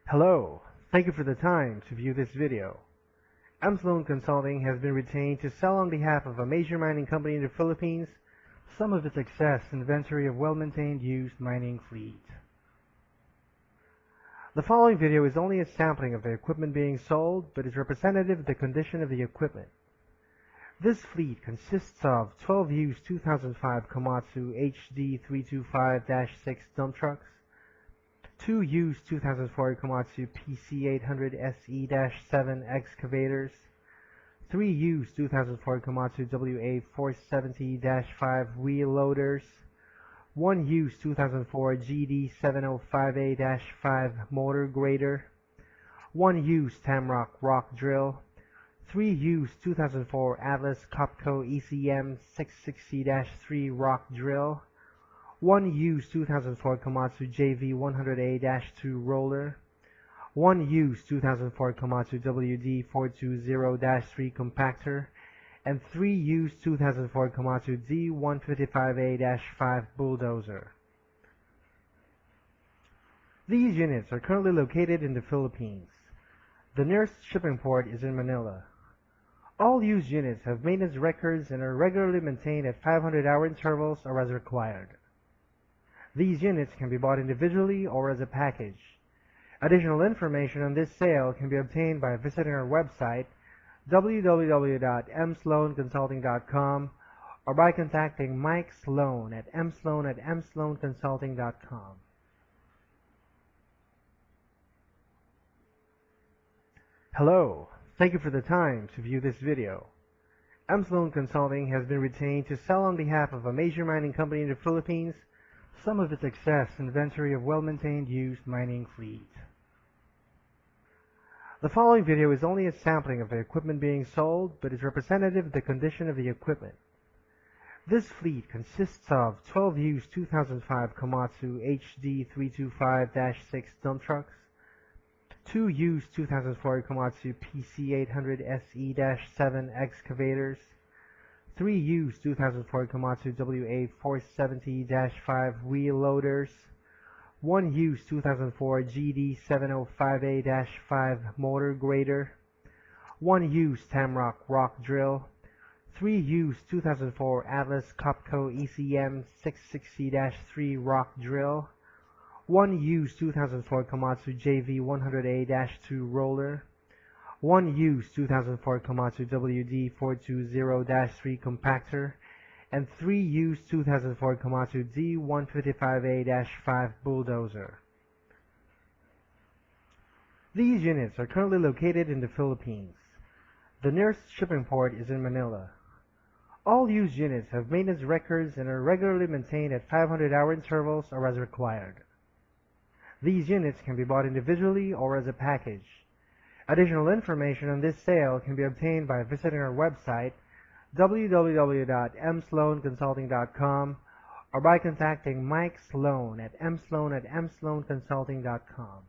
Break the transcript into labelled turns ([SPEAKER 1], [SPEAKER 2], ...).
[SPEAKER 1] Hello, thank you for the time to view this video. M. Sloan Consulting has been retained to sell on behalf of a major mining company in the Philippines some of its excess inventory of well-maintained used mining fleet. The following video is only a sampling of the equipment being sold, but is representative of the condition of the equipment. This fleet consists of 12 used 2005 Komatsu HD325-6 dump trucks, 2 used 2004 Komatsu PC800 SE-7 excavators, 3 used 2004 Komatsu WA470-5 wheel loaders, 1 used 2004 GD705A-5 motor grader, 1 used Tamrock rock drill, 3 used 2004 Atlas Copco ECM 660-3 rock drill, 1 used 2004 Komatsu JV100A-2 roller, 1 used 2004 Komatsu WD420-3 compactor, and 3 used 2004 Komatsu D155A-5 bulldozer. These units are currently located in the Philippines. The nearest shipping port is in Manila. All used units have maintenance records and are regularly maintained at 500-hour intervals or as required. These units can be bought individually or as a package. Additional information on this sale can be obtained by visiting our website www.msloanconsulting.com or by contacting Mike Sloan at msloan@msloanconsulting.com. Hello, thank you for the time to view this video. M. Sloan Consulting has been retained to sell on behalf of a major mining company in the Philippines some of its excess inventory of well-maintained used mining fleet. The following video is only a sampling of the equipment being sold, but is representative of the condition of the equipment. This fleet consists of 12 used 2005 Komatsu HD325-6 dump trucks, 2 used 2004 Komatsu PC800 SE-7 excavators, 3 used 2004 Komatsu WA470-5 wheel loaders, 1 used 2004 GD705A-5 motor grader, 1 used Tamrock rock drill, 3 used 2004 Atlas Copco ECM 660-3 rock drill, 1 used 2004 Komatsu JV100A-2 roller, 1 used 2004 Komatsu WD420-3 compactor, and 3 used 2004 Komatsu D155A-5 bulldozer. These units are currently located in the Philippines. The nearest shipping port is in Manila. All used units have maintenance records and are regularly maintained at 500-hour intervals or as required. These units can be bought individually or as a package. Additional information on this sale can be obtained by visiting our website www.msloanconsulting.com or by contacting Mike Sloan at msloan@msloanconsulting.com.